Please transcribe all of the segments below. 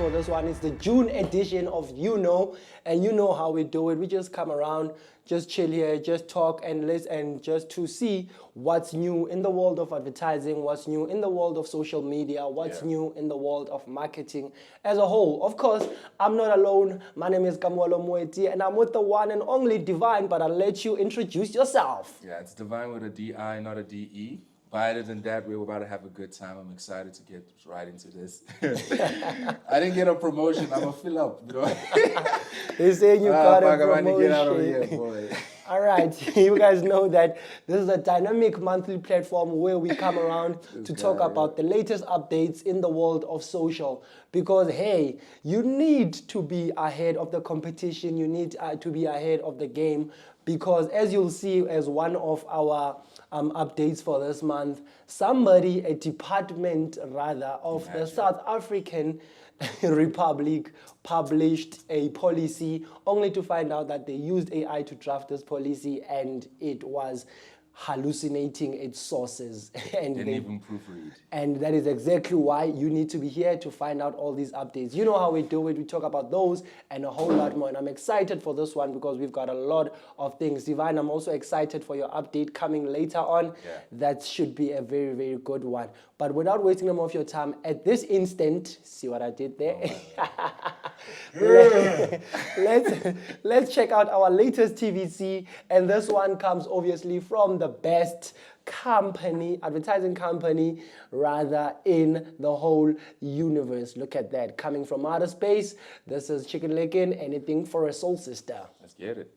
for this one. It's the June edition of JuKnow, and you know how we do it. We just come around, just chill here, just talk and listen, and just to see what's new in the world of advertising, what's new in the world of social media, what's new in the world of marketing as a whole. Of course, I'm not alone. My name is Kamwalo Moeti, and I'm with the one and only Divine, but I'll let you introduce yourself. Yeah, it's Divine with a D-I, not a D-E. But other than that, we're about to have a good time. I'm excited to get right into this. I didn't get a promotion. I'm going to fill up. You know? They're saying you got a promotion. I'm to get out of here, boy. All right, you guys know that this is a dynamic monthly platform where we come around to talk about the latest updates in the world of social. Because, hey, you need to be ahead of the competition. You need to be ahead of the game. Because as you'll see as one of our updates for this month, a department rather of the South African Republic published a policy only to find out that they used AI to draft this policy and it was hallucinating its sources. And didn't even proofread. And that is exactly why you need to be here to find out all these updates. You know how we do it. We talk about those and a whole lot more. And I'm excited for this one because we've got a lot of things. Divine, I'm also excited for your update coming later on. Yeah. That should be a very, very good one. But without wasting more of your time, at this instant, see what I did there? Let's check out our latest TVC. And this one comes obviously from the best company, advertising company, rather, in the whole universe. Look at that. Coming from outer space, this is Licken, anything for a SoulSister. Let's get it.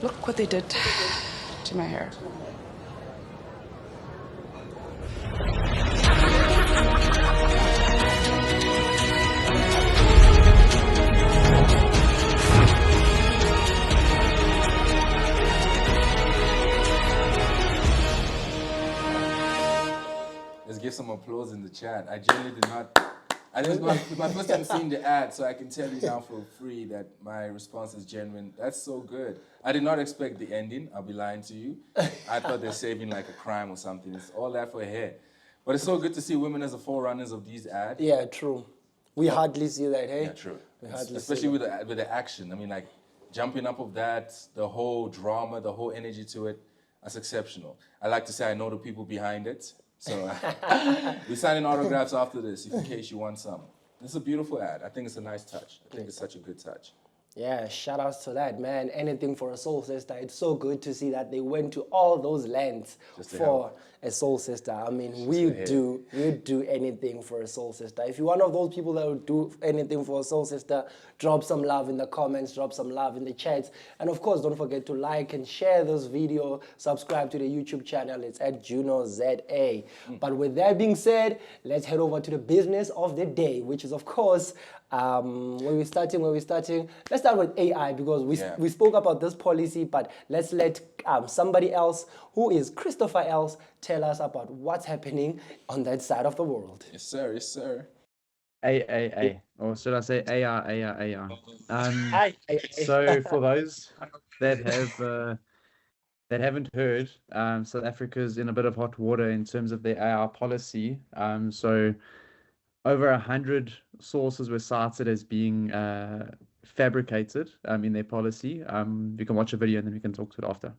Look what they did to my hair. Let's give some applause in the chat. I genuinely did not. This is my first time seeing the ad, so I can tell you now for free that my response is genuine. That's so good. I did not expect the ending. I'll be lying to you. I thought they're saving like a crime or something. It's all that for hair. But it's so good to see women as the forerunners of these ads. Yeah, true. We hardly see that, hey? Yeah, true. Especially with the action. I mean, like, jumping up of that, the whole drama, the whole energy to it, that's exceptional. I like to say I know the people behind it. So we're signing autographs after this, in case you want some. This is a beautiful ad. I think it's a nice touch. I think it's such a good touch. Yeah, shout outs to that, man. Anything for a SoulSister. It's so good to see that they went to all those lengths for a SoulSister. I mean, we'd do anything for a SoulSister. If you're one of those people that would do anything for a SoulSister, drop some love in the comments, drop some love in the chats. And of course, don't forget to like and share this video. Subscribe to the YouTube channel. It's at JuKnow ZA. But with that being said, let's head over to the business of the day, which is, of course, Where we're starting, let's start with AI because Yeah. we spoke about this policy, but let's let somebody else who is Christopher else tell us about what's happening on that side of the world. Yes, sir. Yes, sir. A, or should I say AR, AR, AR? Aye. So for those that haven't heard, South Africa's in a bit of hot water in terms of their AR policy. So over 100 sources were cited as being fabricated in their policy. You can watch a video and then we can talk to it after.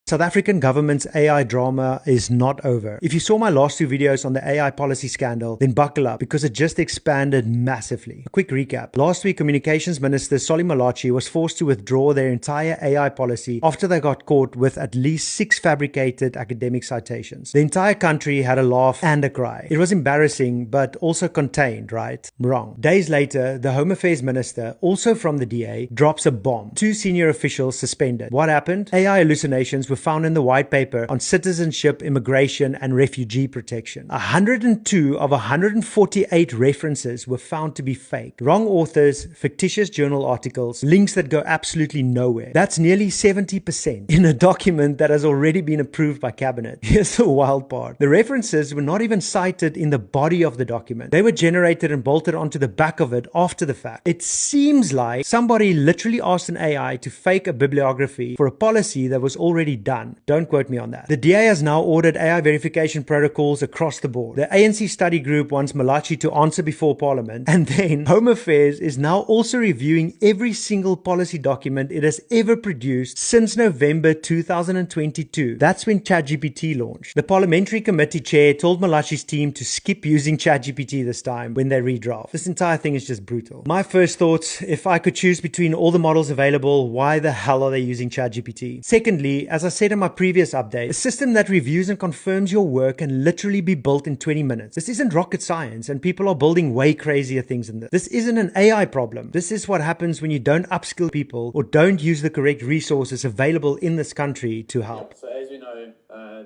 South African government's AI drama is not over. If you saw my last two videos on the AI policy scandal, then buckle up because it just expanded massively. A quick recap. Last week, Communications Minister Solly Malachi was forced to withdraw their entire AI policy after they got caught with at least 6 fabricated academic citations. The entire country had a laugh and a cry. It was embarrassing, but also contained, right? Wrong. Days later, the Home Affairs Minister, also from the DA, drops a bomb. 2 senior officials suspended. What happened? AI hallucinations were found in the white paper on citizenship, immigration, and refugee protection. 102 of 148 references were found to be fake. Wrong authors, fictitious journal articles, links that go absolutely nowhere. That's nearly 70% in a document that has already been approved by cabinet. Here's the wild part. The references were not even cited in the body of the document. They were generated and bolted onto the back of it after the fact. It seems like somebody literally asked an AI to fake a bibliography for a policy that was already done. Don't quote me on that. The DA has now ordered AI verification protocols across the board. The ANC study group wants Malachi to answer before Parliament, and then Home Affairs is now also reviewing every single policy document it has ever produced since November 2022. That's when ChatGPT launched. The parliamentary committee chair told Malachi's team to skip using ChatGPT this time when they redraft. This entire thing is just brutal. My first thoughts, if I could choose between all the models available, why the hell are they using ChatGPT? Secondly, as I said in my previous update, a system that reviews and confirms your work can literally be built in 20 minutes. This isn't rocket science, and people are building way crazier things than this. This isn't an AI problem. This is what happens when you don't upskill people or don't use the correct resources available in this country to help. So as we know,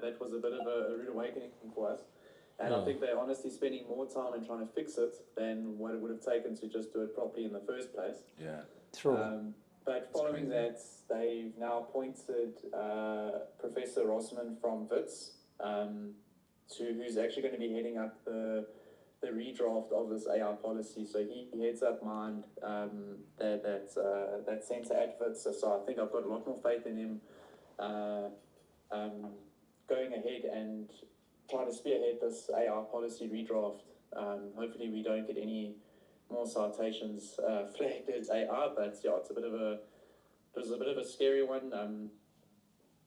that was a bit of a rude awakening for us. And I think they're honestly spending more time in trying to fix it than what it would have taken to just do it properly in the first place. Yeah. True. But following that, they've now appointed Professor Rossman from WITS, who's actually going to be heading up the redraft of this AI policy. So he heads up Mind, that centre at WITS. So I think I've got a lot more faith in him going ahead and trying to spearhead this AI policy redraft. Hopefully we don't get any more citations flagged as AI, but yeah, it was a bit of a scary one.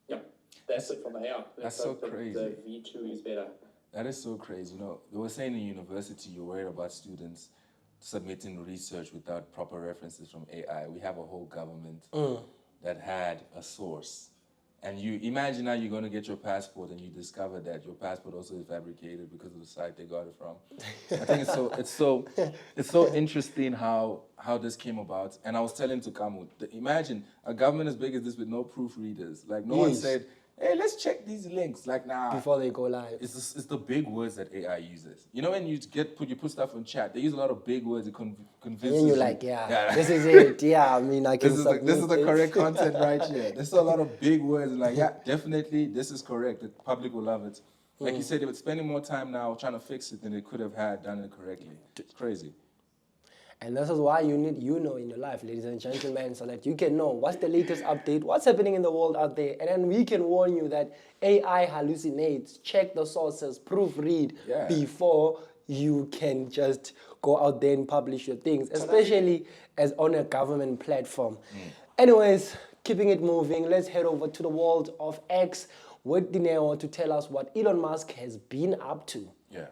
Yeah, that's it from the AI. That's so crazy. The V2 is better. That is so crazy. You know, they were saying in university you're worried about students submitting research without proper references from AI. We have a whole government that had a source. And you imagine now you're going to get your passport and you discover that your passport also is fabricated because of the site they got it from. I think it's so interesting how this came about. And I was telling to Kamu, imagine a government as big as this with no proofreaders. Like no one said, hey, let's check these links. Like before they go live. It's the big words that AI uses. You know when you put stuff in chat, they use a lot of big words. It convinces And you're you. like, this is it. Yeah, I mean, I can This is the correct content right here. There's a lot of big words. And like, yeah, definitely, this is correct. The public will love it. Like you said, they were spending more time now trying to fix it than they could have done it correctly. It's crazy. And this is why you need in your life, ladies and gentlemen, so that you can know what's the latest update, what's happening in the world out there, and then we can warn you that AI hallucinates. Check the sources, proofread before you can just go out there and publish your things, especially as on a government platform. Anyways, keeping it moving, let's head over to the world of X with Dineo to tell us what Elon Musk has been up to. Yeah.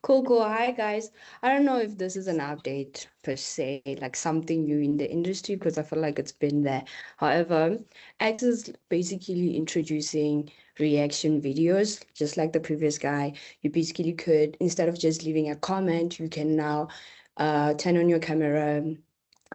Cool. Hi, guys. I don't know if this is an update per se, like something new in the industry, because I feel like it's been there. However, X is basically introducing reaction videos, just like the previous guy. You basically could, instead of just leaving a comment, you can now turn on your camera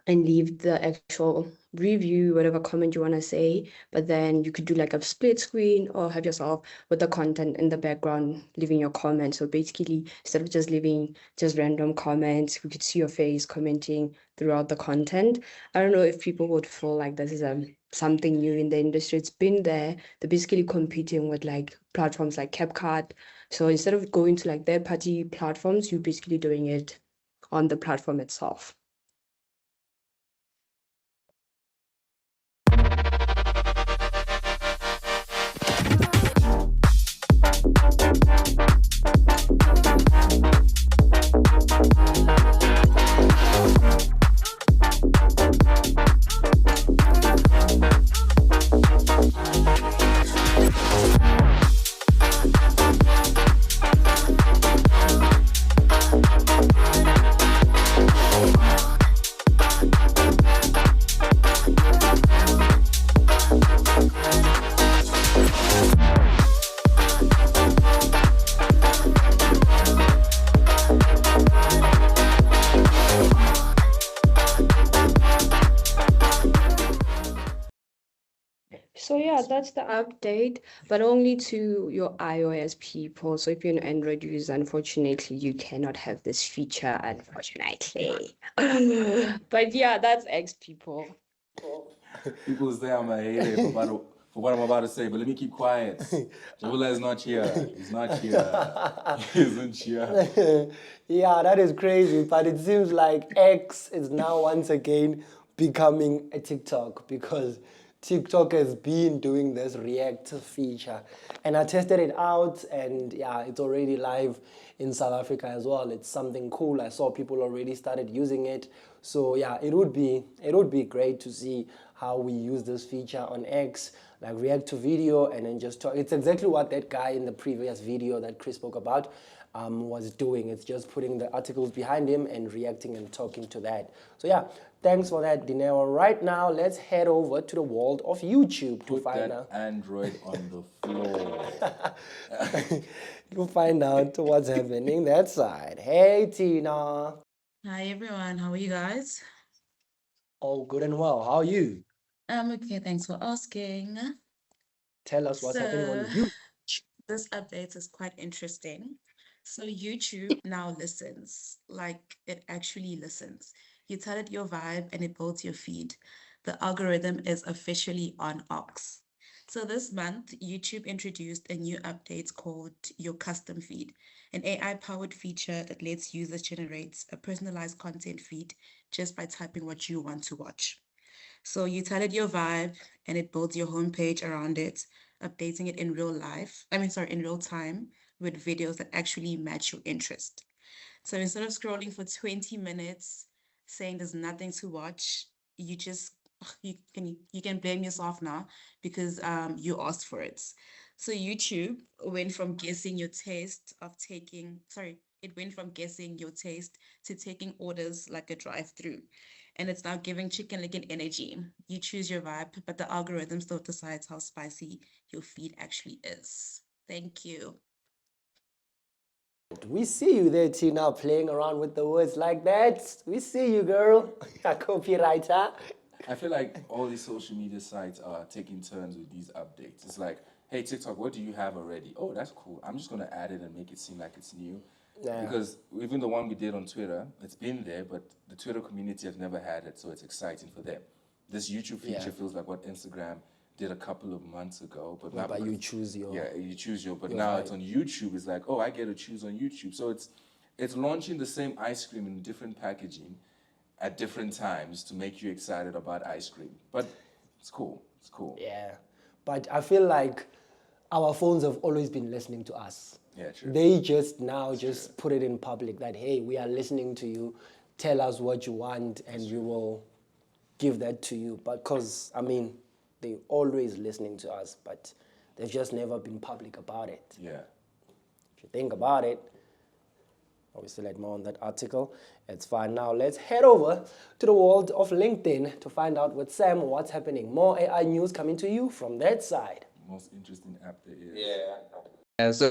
and leave the actual review, whatever comment you want to say, but then you could do like a split screen or have yourself with the content in the background, leaving your comments. So basically, instead of just leaving just random comments, we could see your face commenting throughout the content. I don't know if people would feel like this is something new in the industry. It's been there. They're basically competing with like platforms like CapCut. So instead of going to like third-party platforms, you're basically doing it on the platform itself. So yeah, that's the update, but only to your iOS people. So if you're an Android user, unfortunately, you cannot have this feature, unfortunately. But yeah, that's X people. People say I'm a hater for what I'm about to say, but let me keep quiet. Jabula is not here. He's not here. He isn't here. Yeah, that is crazy, but it seems like X is now once again becoming a TikTok because TikTok has been doing this React feature, and I tested it out, and yeah, it's already live in South Africa as well. It's something cool. I saw people already started using it, so yeah, it would be great to see how we use this feature on X, like react to video and then just talk. It's exactly what that guy in the previous video that Chris spoke about was doing. It's just putting the articles behind him and reacting and talking to that. So yeah, thanks for that, Dinero. Right now, let's head over to the world of YouTube to find out. Android on the floor. To find out what's happening that side. Hey, Tina. Hi everyone, how are you guys? All good and well. How are you? I'm okay, thanks for asking. Tell us what's happening on you. This update is quite interesting. So YouTube now listens, like it actually listens. You tell it your vibe and it builds your feed. The algorithm is officially on Ox. So this month, YouTube introduced a new update called Your Custom Feed, an AI-powered feature that lets users generate a personalized content feed just by typing what you want to watch. So you tell it your vibe and it builds your homepage around it, updating it in in real time with videos that actually match your interest. So instead of scrolling for 20 minutes saying there's nothing to watch, you just you can blame yourself now because you asked for it. So YouTube went from guessing your taste of taking sorry, it went from guessing your taste to taking orders like a drive-through. And it's now giving Chicken Licken energy. You choose your vibe, but the algorithm still decides how spicy your feed actually is. Thank you. We see you there, Tina, playing around with the words like that. We see you, girl. A copywriter. I feel like all these social media sites are taking turns with these updates. It's like, hey, TikTok, what do you have already? Oh, that's cool. I'm just going to add it and make it seem like it's new. Yeah. Because even the one we did on Twitter, it's been there, but the Twitter community has never had it, so it's exciting for them. This YouTube feature feels like what Instagram did a couple of months ago. But you choose your... Yeah, you choose your... But now it's on YouTube. It's like, oh, I get to choose on YouTube. So it's launching the same ice cream in different packaging at different times to make you excited about ice cream. But it's cool. It's cool. Yeah. But I feel like our phones have always been listening to us. Yeah, true. They just put it in public that, hey, we are listening to you. Tell us what you want and we will give that to you. But because, I mean, they're always listening to us, but they've just never been public about it. Yeah. If you think about it, obviously like more on that article, it's fine. Now let's head over to the world of LinkedIn to find out with Sam what's happening. More AI news coming to you from that side. Most interesting app there is. Yeah.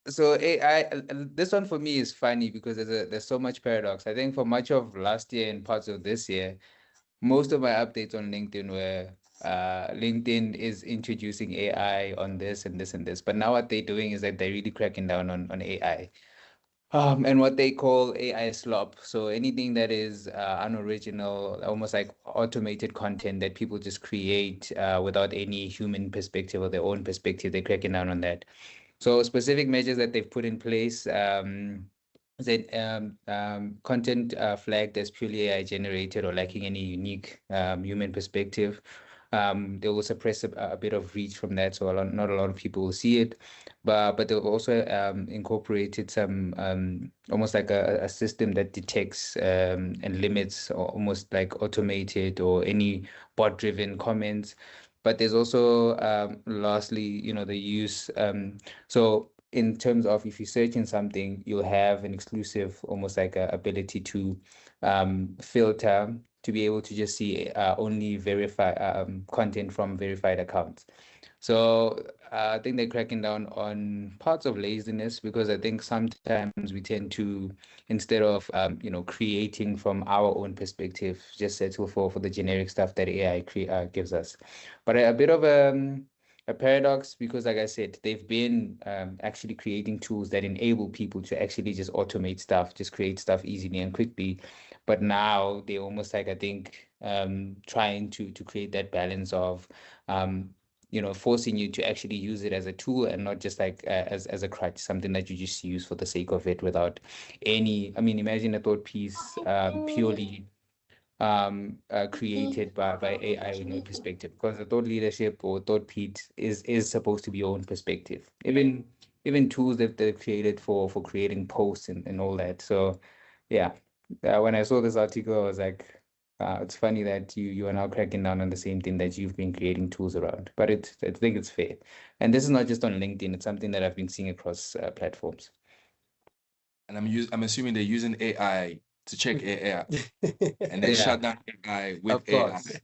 So AI, this one for me is funny because there's so much paradox. I think for much of last year and parts of this year, most of my updates on LinkedIn were LinkedIn is introducing AI on this and this and this. But now what they're doing is that they're really cracking down on AI. And what they call AI slop. So anything that is unoriginal, almost like automated content that people just create without any human perspective or their own perspective, they're cracking down on that. So specific measures that they've put in place, that content flagged as purely AI generated or lacking any unique human perspective. They will suppress a bit of reach from that, so not a lot of people will see it. But they've also incorporated some almost like a system that detects and limits or almost like automated or any bot-driven comments. But there's also lastly, you know, the use. So in terms of if you search in something, you'll have an exclusive, almost like a ability to filter to be able to just see only verify content from verified accounts. So I think they're cracking down on parts of laziness, because I think sometimes we tend to, instead of you know, creating from our own perspective, just settle for the generic stuff that AI gives us. But a bit of a paradox, because like I said, they've been actually creating tools that enable people to actually just automate stuff, just create stuff easily and quickly. But now they almost like, I think, trying to create that balance of you know, forcing you to actually use it as a tool and not just like as a crutch, something that you just use for the sake of it without any, I mean, imagine a thought piece purely created by AI in your perspective, because the thought leadership or thought piece is supposed to be your own perspective. Even tools that they've created for creating posts and all that. So yeah, when I saw this article, I was like, it's funny that you are now cracking down on the same thing that you've been creating tools around. But I think it's fair. And this is not just on LinkedIn, it's something that I've been seeing across platforms. And I'm assuming they're using AI to check AI, and they Yeah. shut down AI with Of course. AI.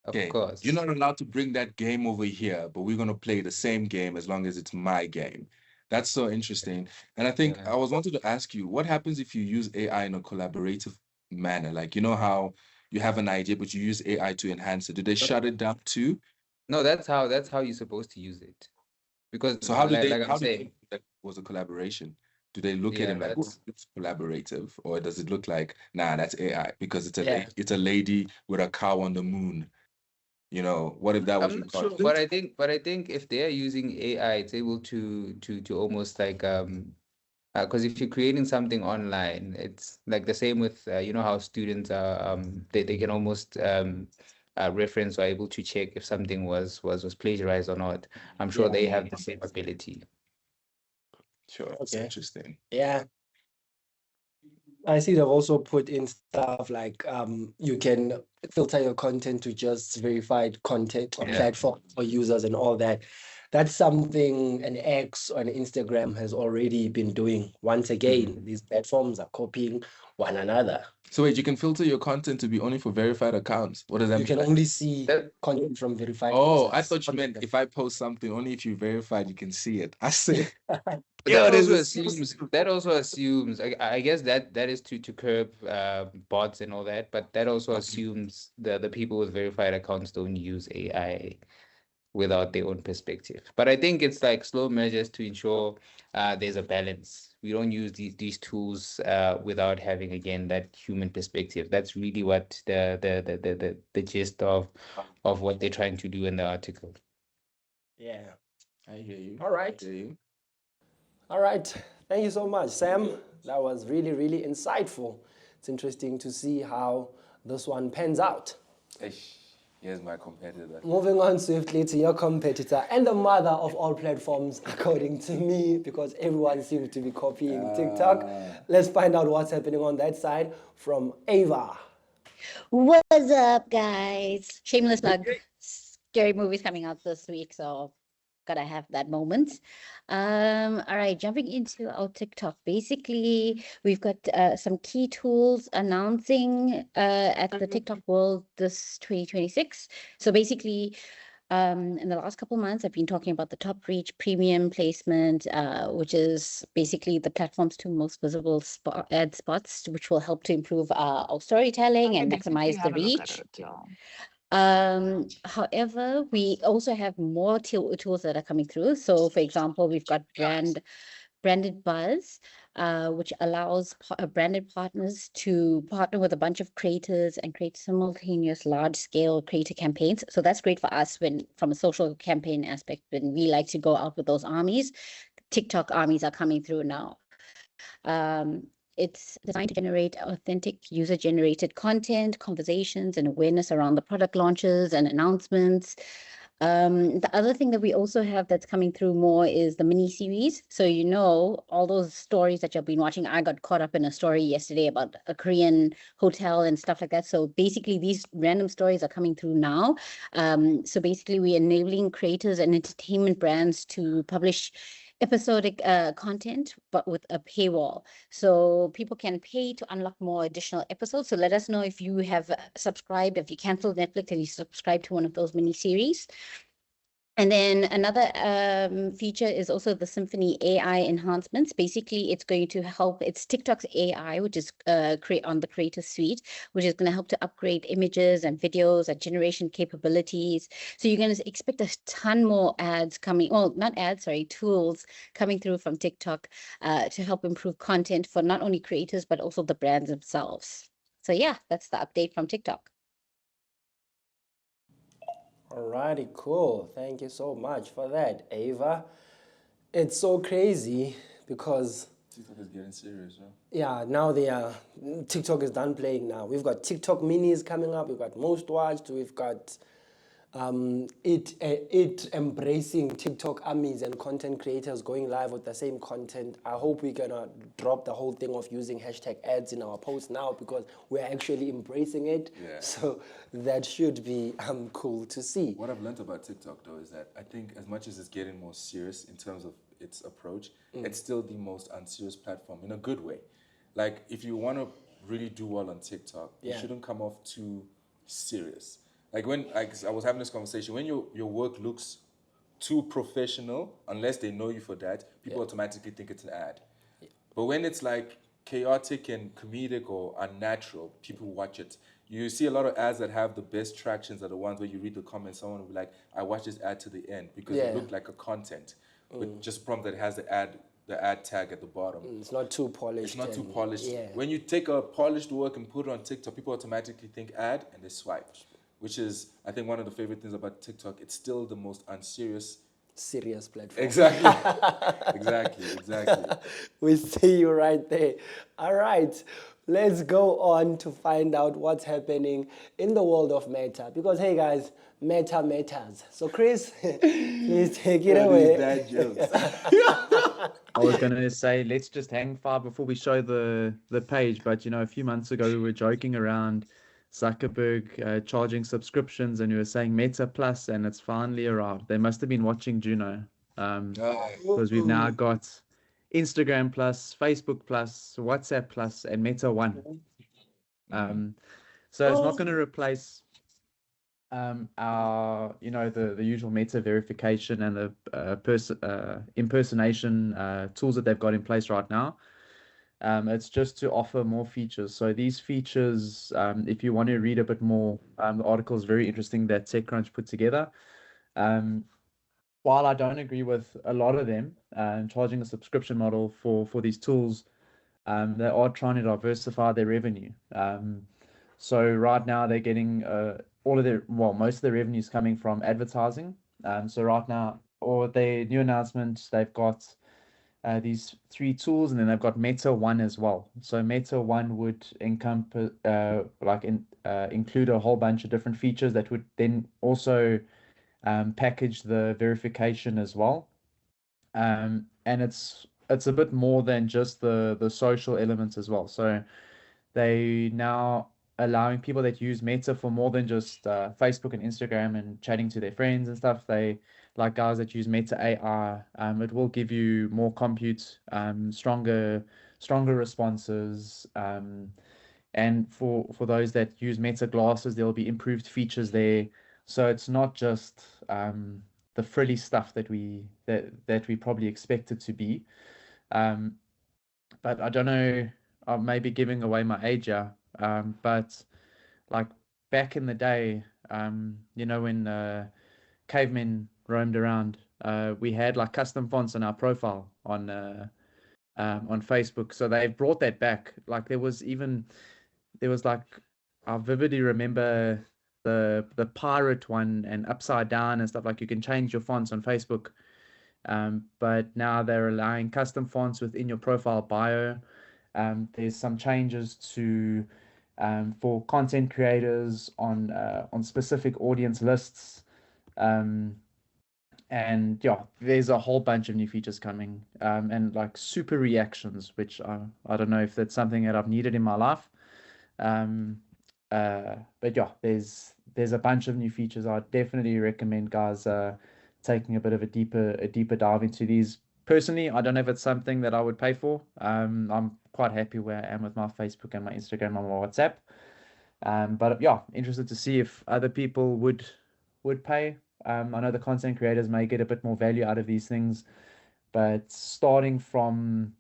Of Okay, course. you're not allowed to bring that game over here, but we're gonna play the same game as long as it's my game. That's so interesting. And I think Yeah. I was wanted to ask you, what happens if you use AI in a collaborative manner? Like, you know how you have an idea, but you use AI to enhance it. Do they shut it down too? No, that's how you're supposed to use it. Because So how do they like I'm how do they saying, know that was a collaboration? Do they look at yeah, him like, that's it's collaborative, or does it look like, nah, that's AI because Yeah. it's a lady with a cow on the moon? You know, what if that was I'm not sure, recorded? but I think if they're using AI, it's able to almost like because if you're creating something online, it's like the same with you know how students are they can almost reference or able to check if something was plagiarized or not. I'm sure Yeah. they have the same ability. Sure, that's Okay. interesting. Yeah. I see they've also put in stuff like you can filter your content to just verified content or Yeah. platform or users and all that. That's something an X or an Instagram has already been doing. Once again, these platforms are copying one another. So wait, you can filter your content to be only for verified accounts. What does that You mean? can only see That, content from verified Oh, I users. thought you meant if I post something, only if you verified, you can see it. I say, but yo, that there's also this. assumes that also assumes I guess that is to curb bots and all that, but that also assumes the people with verified accounts don't use AI without their own perspective. But I think it's like slow measures to ensure there's a balance. We don't use these tools without having again that human perspective. That's really what the gist of what they're trying to do in the article. Yeah. I hear you. All right. I hear you. All right. Thank you so much, Sam. That was really, really insightful. It's interesting to see how this one pans out. Eish, here's my competitor. Moving on swiftly to your competitor and the mother of all platforms, according to me, because everyone seems to be copying TikTok. Let's find out what's happening on that side from Ava. What's up, guys? Shameless plug. Scary movies coming out this week, so gotta have that moment. All right, jumping into our TikTok. Basically, we've got some key tools announcing at the TikTok World this 2026. So basically, In the last couple months, I've been talking about the top reach premium placement, which is basically the platform's two most visible ad spots, which will help to improve our storytelling and maximize the reach. However, we also have more tools that are coming through. So, for example, we've got branded buzz, which allows branded partners to partner with a bunch of creators and create simultaneous large-scale creator campaigns. So that's great for us from a social campaign aspect, when we like to go out with those armies. TikTok armies are coming through now. It's designed to generate authentic user-generated content, conversations, and awareness around the product launches and announcements. The other thing that we also have that's coming through more is the mini series. So, all those stories that you've been watching. I got caught up in a story yesterday about a Korean hotel and stuff like that. So basically, these random stories are coming through now. So basically, we're enabling creators and entertainment brands to publish episodic content, but with a paywall. So people can pay to unlock more additional episodes. So let us know if you have subscribed, if you canceled Netflix and you subscribe to one of those mini series. And then another feature is also the Symphony AI enhancements. Basically, it's going to help. It's TikTok's AI, which is on the Creator Suite, which is going to help to upgrade images and videos and generation capabilities. So you're going to expect a ton more ads coming. Well, not ads, sorry, tools coming through from TikTok to help improve content for not only creators but also the brands themselves. So yeah, that's the update from TikTok. Alrighty, cool. Thank you so much for that, Ava. It's so crazy because TikTok is getting serious, huh? yeah, now TikTok is done playing now. We've got TikTok minis coming up. We've got most watched. We've got it embracing TikTok armies and content creators going live with the same content. I hope we're gonna drop the whole thing of using hashtag ads in our posts now, because we're actually embracing it. Yeah. So that should be cool to see. What I've learned about TikTok, though, is that I think as much as it's getting more serious in terms of its approach, it's still the most unserious platform in a good way. Like, if you want to really do well on TikTok, you shouldn't come off too serious. Like I was having this conversation, when your work looks too professional, unless they know you for that, people automatically think it's an ad. But when it's like chaotic and comedic or unnatural, people watch it. You see a lot of ads that have the best tractions are the ones where you read the comments, someone will be like, I watched this ad to the end because it looked like a content. But just prompt that has the ad tag at the bottom. It's not too polished. It's not too polished. Yeah. When you take a polished work and put it on TikTok, people automatically think ad and they swipe. Which is, I think, one of the favorite things about TikTok. It's still the most unserious, serious platform. Exactly. Exactly. We see you right there. All right, let's go on to find out what's happening in the world of Meta. Because, hey guys, Meta matters. So Chris, please take it away. Dad jokes. I was going to say, let's just hang fire before we show the page. But, a few months ago, we were joking around Zuckerberg charging subscriptions, and you were saying Meta Plus, and it's finally arrived. They must have been watching JuKnow, because we've now got Instagram Plus, Facebook Plus, WhatsApp Plus, and Meta One. So it's not going to replace our the usual Meta verification and the impersonation tools that they've got in place right now. It's just to offer more features. So these features, if you want to read a bit more, the article is very interesting that TechCrunch put together. While I don't agree with a lot of them, charging a subscription model for these tools, they are trying to diversify their revenue. So right now they're getting most of their revenue is coming from advertising. So right now, or their new announcement, they've got these 3 tools, and then they've got Meta One as well. So Meta One would encompass, include a whole bunch of different features that would then also package the verification as well. And it's a bit more than just the social elements as well. So they now allowing people that use Meta for more than just Facebook and Instagram and chatting to their friends and stuff. They like guys that use Meta AI. It will give you more compute, stronger responses. And for those that use Meta glasses, there will be improved features there. So it's not just the frilly stuff that we probably expect it to be. But I don't know, I may be giving away my age here, but like back in the day, when cavemen roamed around, we had like custom fonts on our profile on Facebook. So they've brought that back. Like there was like I vividly remember the pirate one and upside down and stuff. Like you can change your fonts on Facebook. But now they're allowing custom fonts within your profile bio. There's some changes to for content creators on specific audience lists. And yeah, there's a whole bunch of new features coming, and like super reactions, which I don't know if that's something that I've needed in my life. But yeah, there's a bunch of new features. I definitely recommend guys taking a bit of a deeper dive into these. Personally, I don't know if it's something that I would pay for. I'm quite happy where I am with my Facebook and my Instagram and my WhatsApp. But yeah, interested to see if other people would pay. I know the content creators may get a bit more value out of these things, but starting from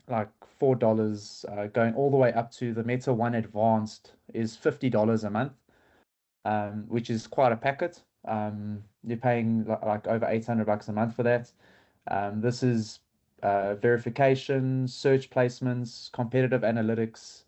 like $4, going all the way up to the Meta One Advanced is $50 a month, which is quite a packet. You're paying like over $800 a month for that. This is verification, search placements, competitive analytics,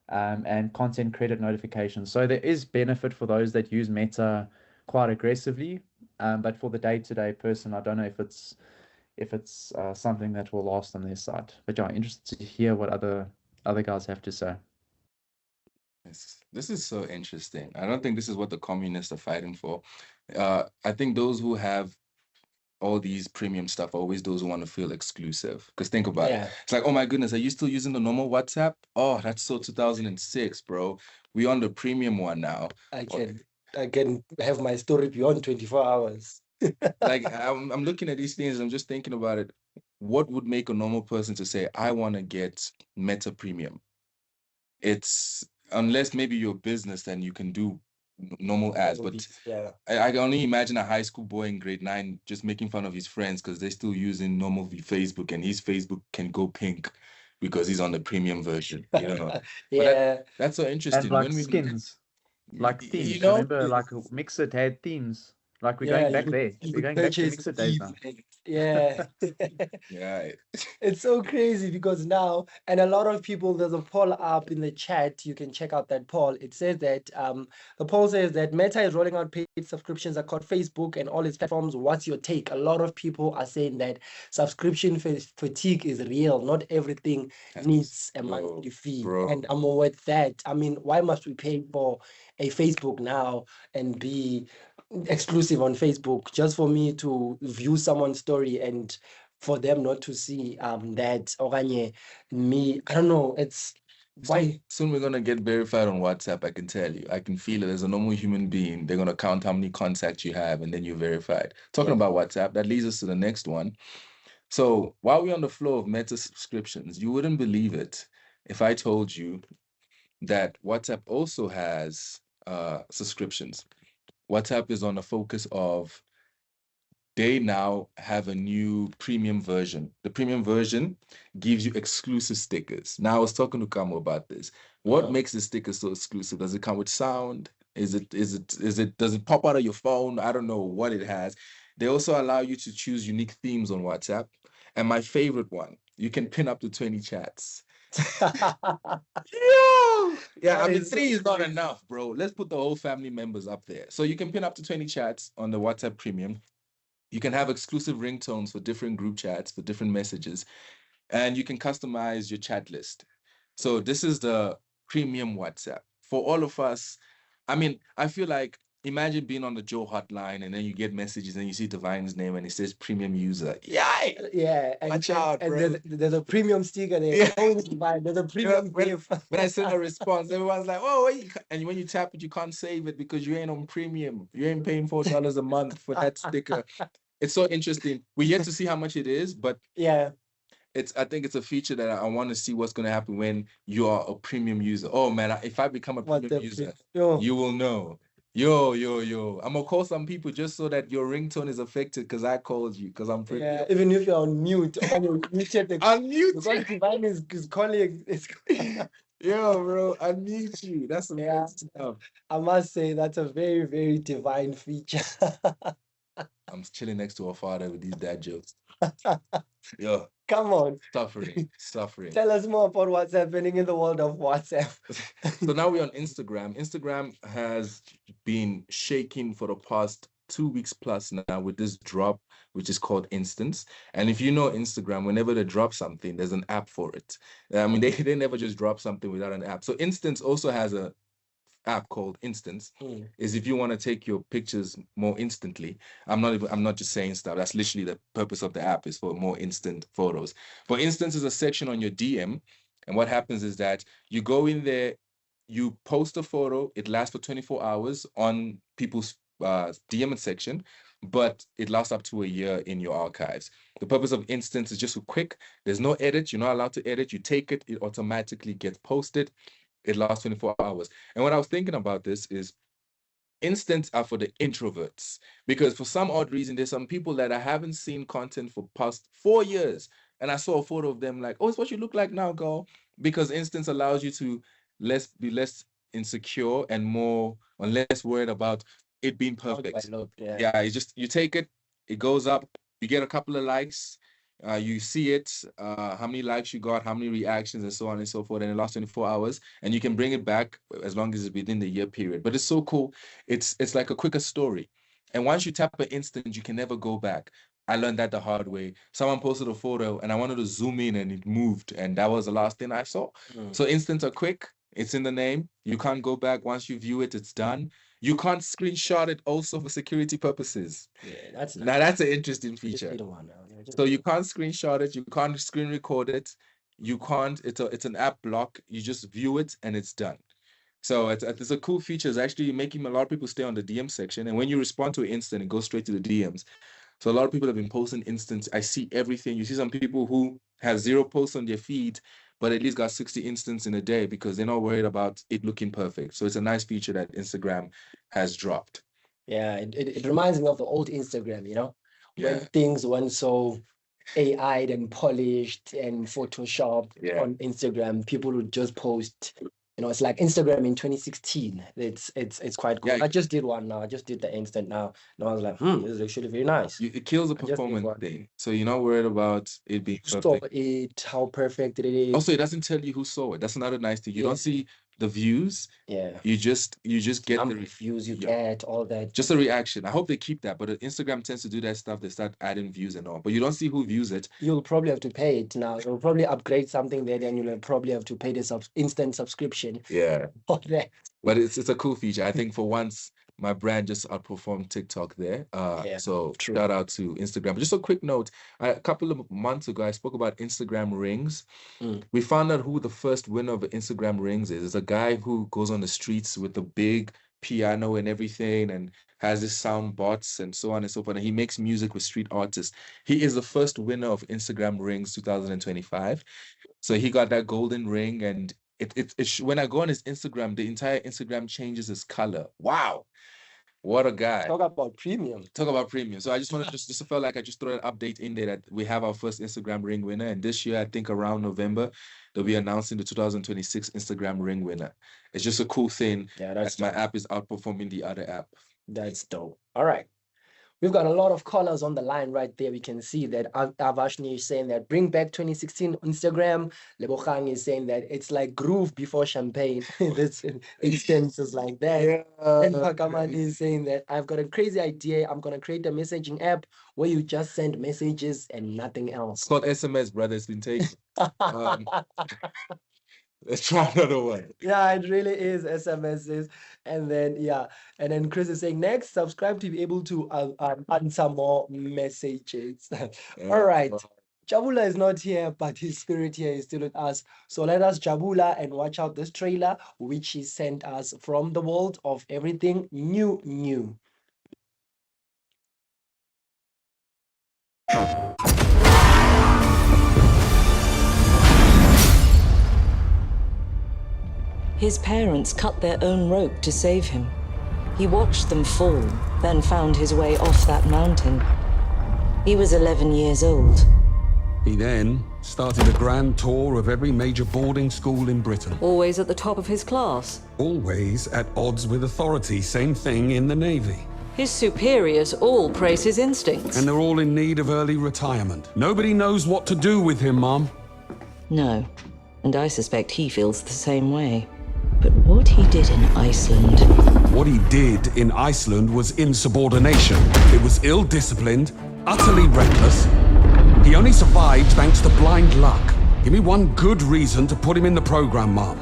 and content credit notifications. So there is benefit for those that use Meta quite aggressively, but for the day-to-day person, I don't know if it's something that will last on their side. But yeah, interested to hear what other guys have to say. This is so interesting. I don't think this is what the communists are fighting for. I think those who have all these premium stuff are always those who want to feel exclusive. Because think about it. It's like, oh my goodness, are you still using the normal WhatsApp? Oh, that's so 2006, bro. We on the premium one now. I can have my story beyond 24 hours. Like I'm looking at these things, I'm just thinking about it. What would make a normal person to say, I want to get Meta Premium? It's unless maybe you're a business, then you can do normal ads. But yeah, I can only imagine a high school boy in grade 9 just making fun of his friends because they're still using normal Facebook, and his Facebook can go pink because he's on the premium version. yeah, that's so interesting. And like When we skins, like themes. you know, Remember, like Mixit had themes. Like we're going back there. We're going back to Mixit days now. Yeah. yeah, It's so crazy because now, and a lot of people, there's a poll up in the chat. You can check out that poll. It says that the poll says that Meta is rolling out paid subscriptions across Facebook and all its platforms. What's your take? A lot of people are saying that subscription fatigue is real. Not everything needs a monthly fee. bro. And I'm with that. I mean, why must we pay for a Facebook now and be exclusive on Facebook just for me to view someone's story and for them not to see that okanye me? I don't know. It's why Soon we're gonna get verified on WhatsApp. I can tell you. I can feel it. As a normal human being, they're gonna count how many contacts you have, and then you're verified. Talking about WhatsApp, that leads us to the next one. So while we're on the floor of Meta subscriptions, you wouldn't believe it if I told you that WhatsApp also has subscriptions. WhatsApp is on the focus of they now have a new premium version. The premium version gives you exclusive stickers. Now I was talking to Kamo about this. What makes the sticker so exclusive? Does it come with sound? Does it pop out of your phone? I don't know what it has. They also allow you to choose unique themes on WhatsApp. And my favorite one, you can pin up to 20 chats. Yeah, I mean, 3 is not enough, bro. Let's put the whole family members up there. So you can pin up to 20 chats on the WhatsApp Premium. You can have exclusive ringtones for different group chats, for different messages, and you can customize your chat list. So this is the premium WhatsApp. For all of us, I mean, I feel like imagine being on the Joe hotline and then you get messages and you see Divine's name and it says premium user. yeah, and, Watch out, and bro. there's a premium sticker there. Yeah. There's a premium gift. When I send a response, everyone's like, "Oh, and when you tap it, you can't save it because you ain't on premium. You ain't paying $4 a month for that sticker." It's so interesting. We're yet to see how much it is, but yeah, I think it's a feature that I want to see what's going to happen when you are a premium user. Oh man, if I become a premium user, you will know. Yo. I'm gonna call some people just so that your ringtone is affected because I called you because I'm pretty. Yeah, even if you're on mute or you muted the Unmute. because Divine is calling. Yo, bro, unmute you. That's some Yeah. good stuff. I must say that's a very, very divine feature. I'm chilling next to a father with these dad jokes. Yo, Come on. suffering. Tell us more about what's happening in the world of WhatsApp. So now we're on Instagram. Instagram has been shaking for the past 2 weeks plus now with this drop, which is called Instance. And if you know Instagram, whenever they drop something, there's an app for it. I mean, they never just drop something without an app. So Instance also has a app called Instance. Is if you want to take your pictures more instantly. I'm not just saying stuff. That's literally the purpose of the app, is for more instant photos. For Instance is a section on your DM, and what happens is that you go in there, you post a photo, it lasts for 24 hours on people's DM section, but it lasts up to a year in your archives. The purpose of Instance is just quick. There's no edit. You're not allowed to edit. You take it, it automatically gets posted. It lasts 24 hours. And what I was thinking about this is Instants are for the introverts, because for some odd reason, there's some people that I haven't seen content for past 4 years. And I saw a photo of them like, oh, it's what you look like now, girl. Because Instance allows you to be less insecure and more or less worried about it being perfect. Yeah, you take it, it goes up, you get a couple of likes, you see it, how many likes you got, how many reactions, and so on and so forth, and it lasts 24 hours, and you can bring it back as long as it's within the year period. But it's so cool. It's like a quicker story. And once you tap an instant, you can never go back. I learned that the hard way. Someone posted a photo and I wanted to zoom in and it moved, and that was the last thing I saw. So instants are quick. It's in the name. You can't go back. Once you view it, it's done. You can't screenshot it also for security purposes. Yeah, that's nice. Now that's an interesting feature. So you can't screenshot it, you can't screen record it, you can't, it's an app block, you just view it and it's done. So it's a cool feature. It's actually making a lot of people stay on the DM section. And when you respond to an instant, it goes straight to the DMs. So a lot of people have been posting instants. I see everything. You see some people who have 0 posts on their feed, but at least got 60 instants in a day because they're not worried about it looking perfect. So it's a nice feature that Instagram has dropped. Yeah, it reminds me of the old Instagram, when things weren't so AI'd and polished and photoshopped on Instagram. People would just post, it's like Instagram in 2016. It's quite cool. I just did one now. I just did the instant now. And I was like, this is actually very nice. It kills the performance thing. So you're not worried about it being perfect. Saw it, how perfect it is. Also, it doesn't tell you who saw it. That's another nice thing. You don't see the views. Yeah. You just get the views you get, all that. Just a reaction. I hope they keep that, but Instagram tends to do that stuff. They start adding views and all, but you don't see who views it. You'll probably have to pay it now. You'll probably upgrade something there, then you'll probably have to pay the instant subscription. Yeah. For that. But it's a cool feature. I think for once my brand just outperformed TikTok there. So shout out to Instagram. But just a quick note, a couple of months ago, I spoke about Instagram rings. We found out who the first winner of Instagram rings is. It's a guy who goes on the streets with the big piano and everything and has his sound bots and so on and so forth. And he makes music with street artists. He is the first winner of Instagram rings 2025. So he got that golden ring, and when I go on his Instagram, the entire Instagram changes its color. Wow. What a guy. Talk about premium. So I just wanted just felt like I just throw an update in there that we have our first Instagram ring winner. And this year, I think around November, they'll be announcing the 2026 Instagram ring winner. It's just a cool thing. Yeah, that's my app is outperforming the other app. That's dope. All right. We've got a lot of callers on the line right there. We can see that Avashni is saying that bring back 2016 Instagram. Lebogang is saying that it's like groove before champagne. This instances like that. Yeah. And Pakamani is saying that I've got a crazy idea. I'm going to create a messaging app where you just send messages and nothing else. It's called SMS, brother. It's been taken. Let's try another one. Yeah, it really is SMSs. And then Chris is saying next, subscribe to be able to answer more messages. All right. Jabula is not here, but his spirit here is still with us. So let us Jabula and watch out this trailer, which he sent us from the world of everything new. His parents cut their own rope to save him. He watched them fall, then found his way off that mountain. He was 11 years old. He then started a grand tour of every major boarding school in Britain. Always at the top of his class. Always at odds with authority. Same thing in the Navy. His superiors all praise his instincts. And they're all in need of early retirement. Nobody knows what to do with him, Mom. No, and I suspect he feels the same way. But what he did in Iceland... What he did in Iceland was insubordination. It was ill-disciplined, utterly reckless. He only survived thanks to blind luck. Give me one good reason to put him in the program, Mom.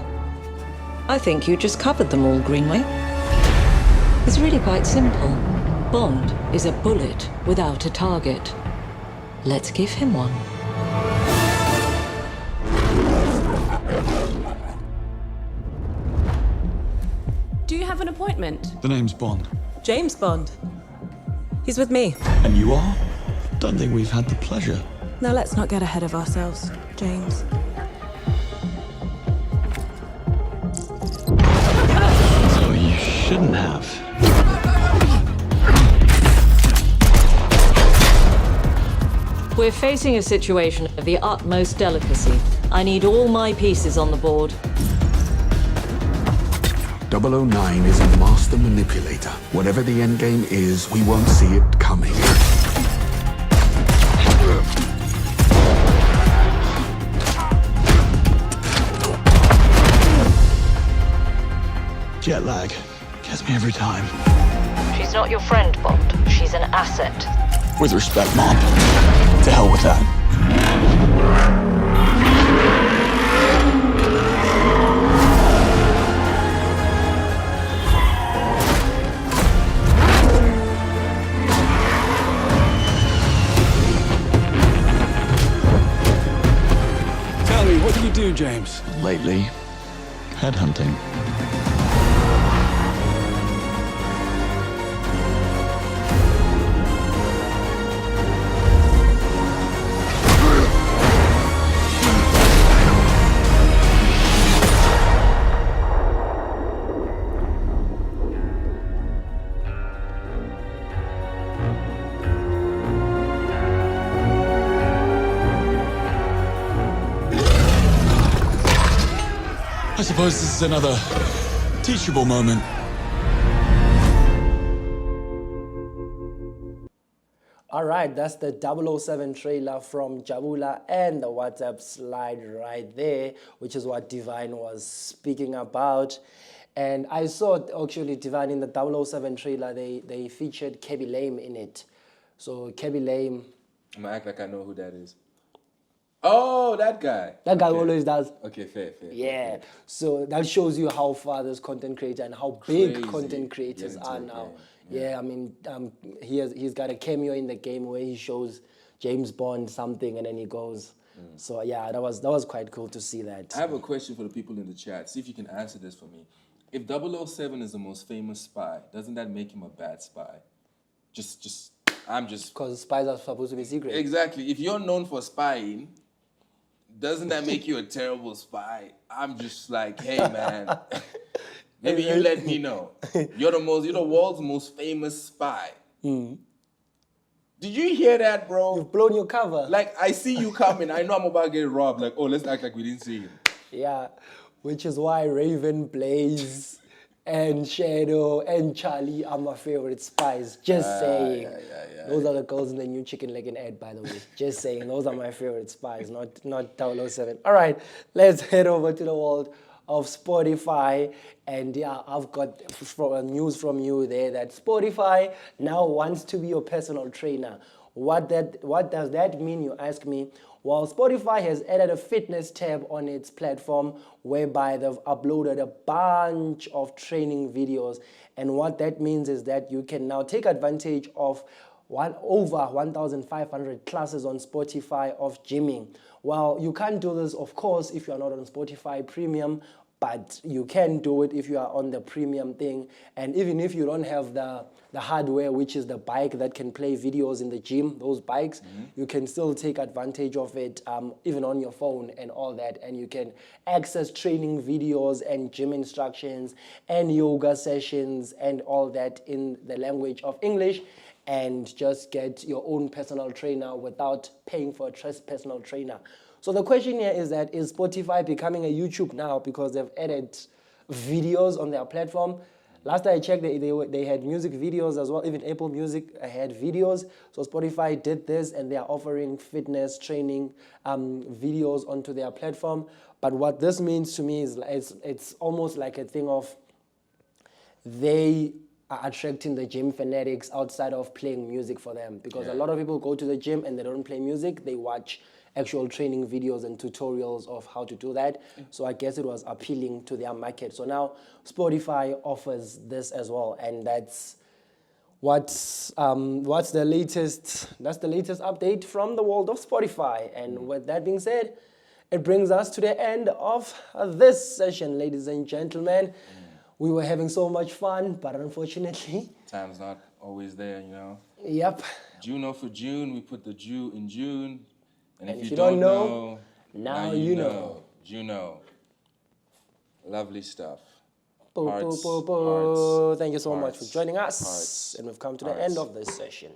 I think you just covered them all, Greenway. It's really quite simple. Bond is a bullet without a target. Let's give him one. Do you have an appointment? The name's Bond. James Bond. He's with me. And you are? Don't think we've had the pleasure. Now let's not get ahead of ourselves, James. So you shouldn't have. We're facing a situation of the utmost delicacy. I need all my pieces on the board. 009 is a master manipulator. Whatever the endgame is, we won't see it coming. Jet lag gets me every time. She's not your friend, Bond. She's an asset. With respect, Mom. To hell with that. Tell me, what do you do, James? Lately, headhunting. I suppose this is another teachable moment. All right, that's the 007 trailer from Jabula and the WhatsApp slide right there, which is what Divine was speaking about. And I saw actually Divine in the 007 trailer, they featured Kebby Lame in it. So Kebby Lame... I'm gonna act like I know who that is. Oh, that guy. That guy always does. Okay, fair. Yeah. So that shows you how far this content creator and how big Crazy. content creators are now. Yeah. I mean, he's got a cameo in the game where he shows James Bond something and then he goes. So yeah, that was quite cool to see that. I have a question for the people in the chat. See if you can answer this for me. If 007 is the most famous spy, doesn't that make him a bad spy? Because spies are supposed to be secret. Exactly. If you're known for spying, doesn't that make you a terrible spy? I'm just like, hey man, maybe you let me know. You're the world's most famous spy. Did you hear that, bro? You've blown your cover. Like, I see you coming. I know I'm about to get robbed. Like, oh, let's act like we didn't see him. Yeah, which is why Raven, Blaze, and Shadow, and Charlie are my favorite spies. Just saying. Those are the girls in the new Chicken Licken ad, by the way. Just saying. Those are my favorite spies, not 007. All right, let's head over to the world of Spotify. And yeah, I've got news from you there that Spotify now wants to be your personal trainer. What does that mean, you ask me? Well, Spotify has added a fitness tab on its platform whereby they've uploaded a bunch of training videos. And what that means is that you can now take advantage of over 1,500 classes on Spotify of gymming. Well, you can't do this, of course, if you're not on Spotify Premium, but you can do it if you are on the premium thing. And even if you don't have the hardware, which is the bike that can play videos in the gym, those bikes, you can still take advantage of it even on your phone and all that. And you can access training videos and gym instructions and yoga sessions and all that in the language of English, and just get your own personal trainer without paying for a personal trainer. So the question here is that, is Spotify becoming a YouTube now because they've added videos on their platform? Last I checked, they had music videos as well. Even Apple Music had videos. So Spotify did this, and they are offering fitness training videos onto their platform. But what this means to me is it's almost like a thing of they are attracting the gym fanatics outside of playing music for them. Because a lot of people go to the gym and they don't play music. They watch actual training videos and tutorials of how to do that. So I guess it was appealing to their market. So now Spotify offers this as well, and that's what's the latest. That's the latest update from the world of Spotify. And with that being said, it brings us to the end of this session, ladies and gentlemen. We were having so much fun, but unfortunately, time's not always there, you know. Yep. JuKnow for June. We put the Ju in June. And if you don't know, now you know. JuKnow. Lovely stuff. Thank you so much for joining us. And we've come to the end of this session.